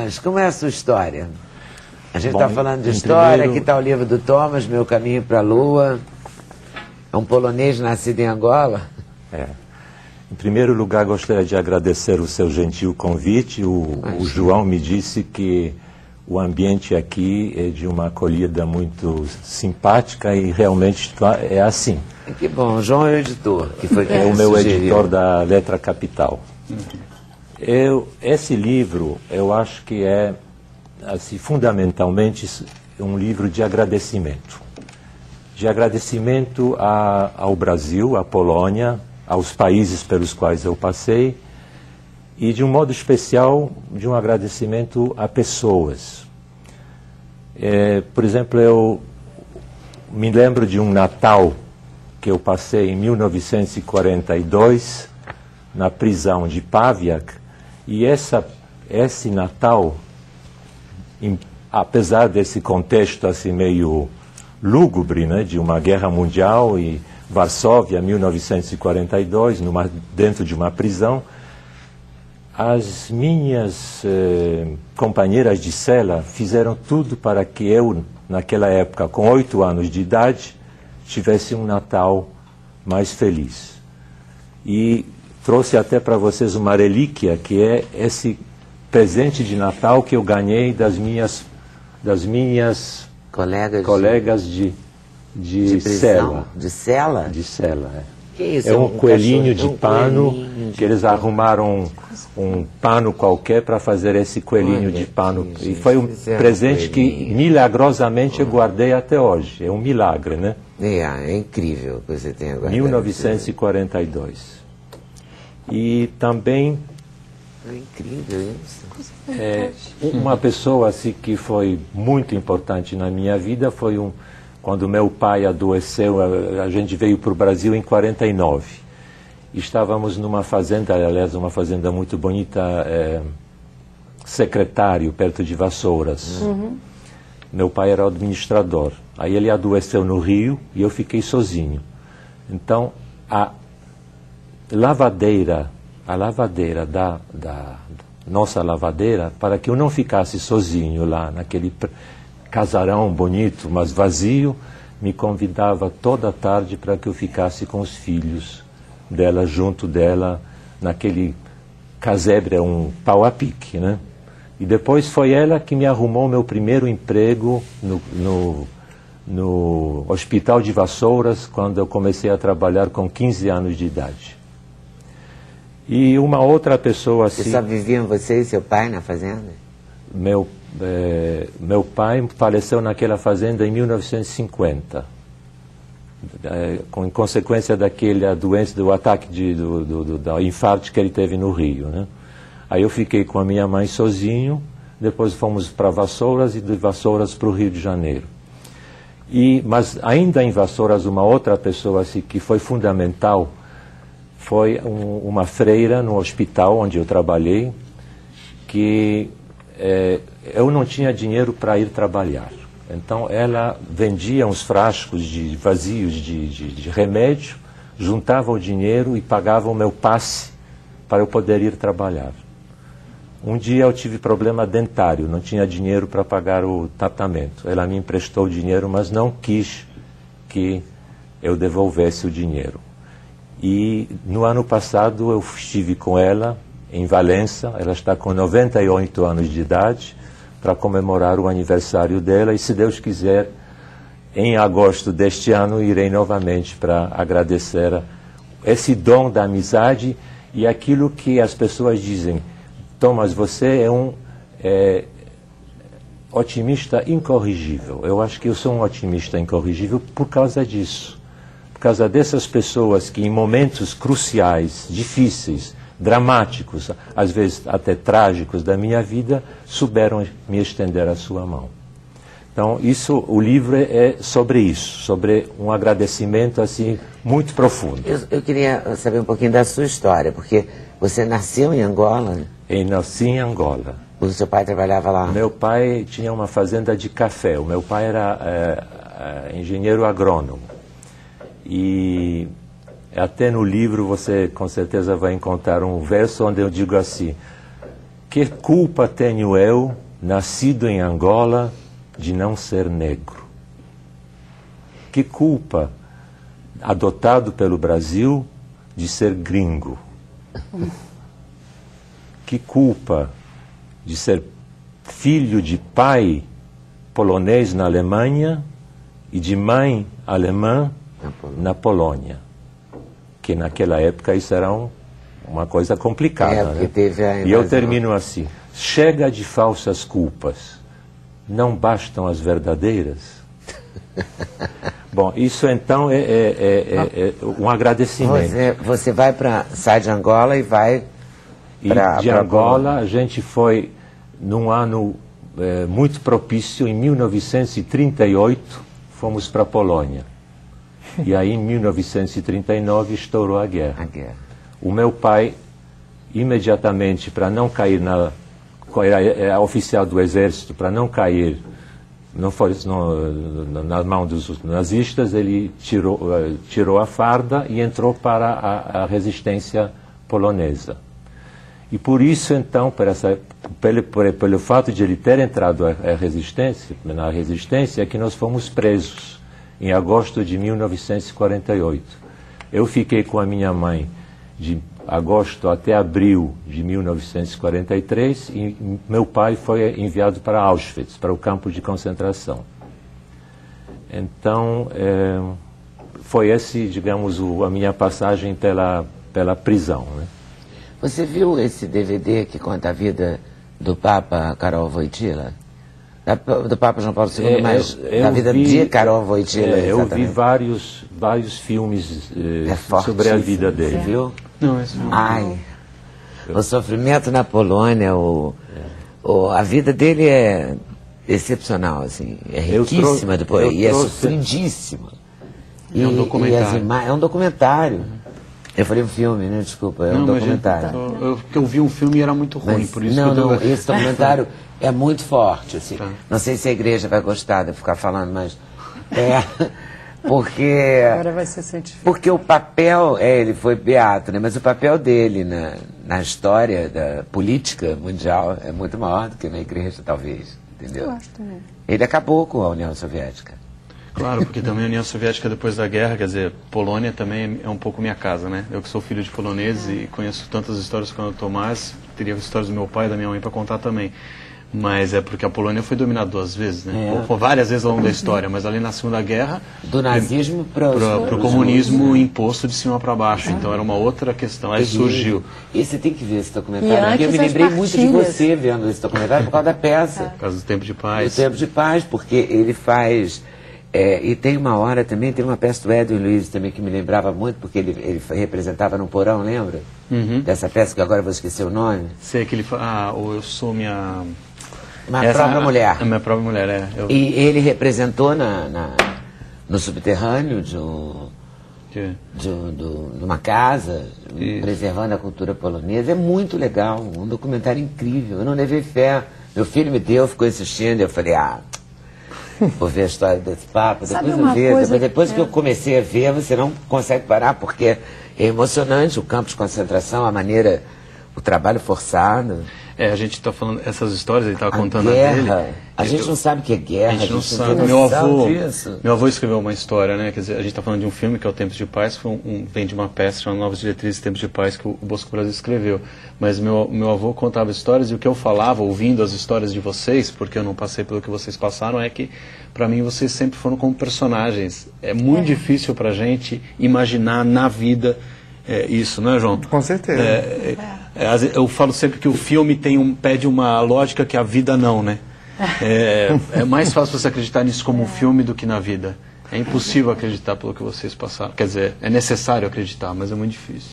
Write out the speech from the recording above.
Thomas, como é a sua história? A gente está falando de história, aqui está o livro do Thomas, Meu Caminho para a Lua. É um polonês nascido em Angola? É. Em primeiro lugar, gostaria de agradecer o seu gentil convite. O João me disse que o ambiente aqui é de uma acolhida muito simpática e realmente é assim. Que bom, o João é o editor. Que foi é o meu editor da Letra Capital. Esse livro, eu acho que é, assim, fundamentalmente, um livro de agradecimento. De agradecimento ao Brasil, à Polônia, aos países pelos quais eu passei, e de um modo especial, de um agradecimento a pessoas. Por exemplo, eu me lembro de um Natal que eu passei em 1942, na prisão de Pawiak, e esse Natal, apesar desse contexto assim meio lúgubre, né, de uma guerra mundial e Varsóvia, 1942, dentro de uma prisão, as minhas companheiras de cela fizeram tudo para que eu, naquela época, com 8 anos de idade, tivesse um Natal mais feliz. E trouxe até para vocês uma relíquia, que é esse presente de Natal que eu ganhei das minhas colegas de cela. De cela? De cela, é. Que isso? É um coelhinho de pano, que eles arrumaram um pano qualquer para fazer esse coelhinho de pano. E foi um presente que, milagrosamente, eu guardei até hoje. É um milagre, né? É incrível que você tenha guardado. 1942. E também... É incrível isso. Uma pessoa assim, que foi muito importante na minha vida foi quando meu pai adoeceu. A gente veio para o Brasil em 49. Estávamos numa fazenda, aliás, uma fazenda muito bonita, Secretário, perto de Vassouras. Meu pai era o administrador. Aí ele adoeceu no Rio e eu fiquei sozinho. Então, a lavadeira da nossa lavadeira, para que eu não ficasse sozinho lá naquele casarão bonito, mas vazio, me convidava toda tarde para que eu ficasse com os filhos dela, junto dela, naquele casebre, um pau a pique, né? E depois foi ela que me arrumou meu primeiro emprego no Hospital de Vassouras, quando eu comecei a trabalhar com 15 anos de idade. E uma outra pessoa assim... E só viviam você e seu pai na fazenda? Meu pai faleceu naquela fazenda em 1950, em consequência daquela doença, do ataque, do infarto que ele teve no Rio, né? Aí eu fiquei com a minha mãe sozinho, depois fomos para Vassouras e de Vassouras para o Rio de Janeiro. Mas ainda em Vassouras, uma outra pessoa assim, que foi fundamental, foi uma freira no hospital onde eu trabalhei, que eu não tinha dinheiro para ir trabalhar. Então ela vendia uns frascos vazios de remédio, juntava o dinheiro e pagava o meu passe para eu poder ir trabalhar. Um dia eu tive problema dentário, não tinha dinheiro para pagar o tratamento. Ela me emprestou o dinheiro, mas não quis que eu devolvesse o dinheiro. E no ano passado eu estive com ela em Valença, ela está com 98 anos de idade, para comemorar o aniversário dela, e se Deus quiser, em agosto deste ano, irei novamente para agradecer esse dom da amizade e aquilo que as pessoas dizem: Thomas, você é um otimista incorrigível. Eu acho que eu sou um otimista incorrigível por causa disso. Por causa dessas pessoas que em momentos cruciais, difíceis, dramáticos, às vezes até trágicos da minha vida, souberam me estender a sua mão. Então, o livro é sobre isso, sobre um agradecimento assim muito profundo. Eu queria saber um pouquinho da sua história, porque você nasceu em Angola? Eu nasci em Angola. O seu pai trabalhava lá? Meu pai tinha uma fazenda de café. O meu pai era engenheiro agrônomo. E até no livro você com certeza vai encontrar um verso onde eu digo assim: Que culpa tenho eu, nascido em Angola, de não ser negro? Que culpa, adotado pelo Brasil, de ser gringo? Que culpa de ser filho de pai polonês na Alemanha e de mãe alemã na Polônia? Que naquela época isso era uma coisa complicada, né? E eu termino assim: chega de falsas culpas, não bastam as verdadeiras? Bom, isso então é um agradecimento. Você vai sai de Angola e vai para... De Angola a gente foi num ano muito propício, em 1938, fomos para a Polônia. E aí em 1939 estourou a guerra. O meu pai, imediatamente, para não cair era oficial do exército, para não cair na mão dos nazistas, ele tirou a farda e entrou para a resistência polonesa. E por isso, então, pelo fato de ele ter entrado na resistência, é que nós fomos presos em agosto de 1948. Eu fiquei com a minha mãe de agosto até abril de 1943 e meu pai foi enviado para Auschwitz, para o campo de concentração. Então, foi esse, digamos, a minha passagem pela prisão, né? Você viu esse DVD que conta a vida do Papa Karol Wojtyła? Do Papa João Paulo II, mas da vida de Karol Wojtyła. Eu vi vários filmes sobre a vida dele. Você viu? Não, esse não. O sofrimento na Polônia, a vida dele é excepcional, assim, é riquíssima e é sofridíssima. É um documentário. É um documentário. Eu falei um filme, né? Desculpa, um documentário. Eu vi um filme e era muito ruim, por isso esse documentário é muito forte, assim. Tá. Não sei se a igreja vai gostar de eu ficar falando, mas porque... Agora vai ser científico. Porque o papel, ele foi beato, né? Mas o papel dele na história da política mundial é muito maior do que na igreja, talvez, entendeu? Eu acho também. Ele acabou com a União Soviética. Claro, porque também a União Soviética, depois da guerra, quer dizer, Polônia também é um pouco minha casa, né? Eu que sou filho de poloneses e conheço tantas histórias quanto o Tomás, teria histórias do meu pai e da minha mãe para contar também. Mas é porque a Polônia foi dominada 2 vezes, né? Por várias vezes ao longo da história, mas ali na Segunda Guerra... Do nazismo para o comunismo imposto de cima para baixo, então era uma outra questão, aí surgiu. E você tem que ver esse documentário, porque eu me lembrei muito de você vendo esse documentário por causa da peça. Por causa do Tempo de Paz. Do Tempo de Paz, porque ele faz... e tem uma hora também, tem uma peça do Edwin Luiz também que me lembrava muito, porque ele representava no Porão, lembra? Dessa peça, que agora eu vou esquecer o nome. Sei que ele fala, eu sou minha... própria mulher. A minha própria mulher, E ele representou no subterrâneo de uma casa, preservando a cultura polonesa. É muito legal, um documentário incrível. Eu não levei fé. Meu filho me deu, ficou assistindo, eu falei, vou ver a história desse Papa, depois eu vejo. Depois que eu comecei a ver, você não consegue parar, porque é emocionante o campo de concentração, a maneira, o trabalho forçado. A gente está falando essas histórias, ele estava contando guerra. a dele. A gente não sabe o que é guerra. A gente não sabe. Tem Meu avô escreveu uma história, né? Quer dizer, a gente está falando de um filme que é o Tempos de Paz, vem de uma peça chamada Novas Diretrizes Tempos de Paz que o Bosco Brasil escreveu. Mas meu avô contava histórias e o que eu falava, ouvindo as histórias de vocês, porque eu não passei pelo que vocês passaram, é que para mim vocês sempre foram como personagens. É muito difícil para a gente imaginar na vida isso, não é, João? Com certeza. Eu falo sempre que o filme pede uma lógica que a vida não, né? É mais fácil você acreditar nisso como um filme do que na vida. É impossível acreditar pelo que vocês passaram. Quer dizer, é necessário acreditar, mas é muito difícil.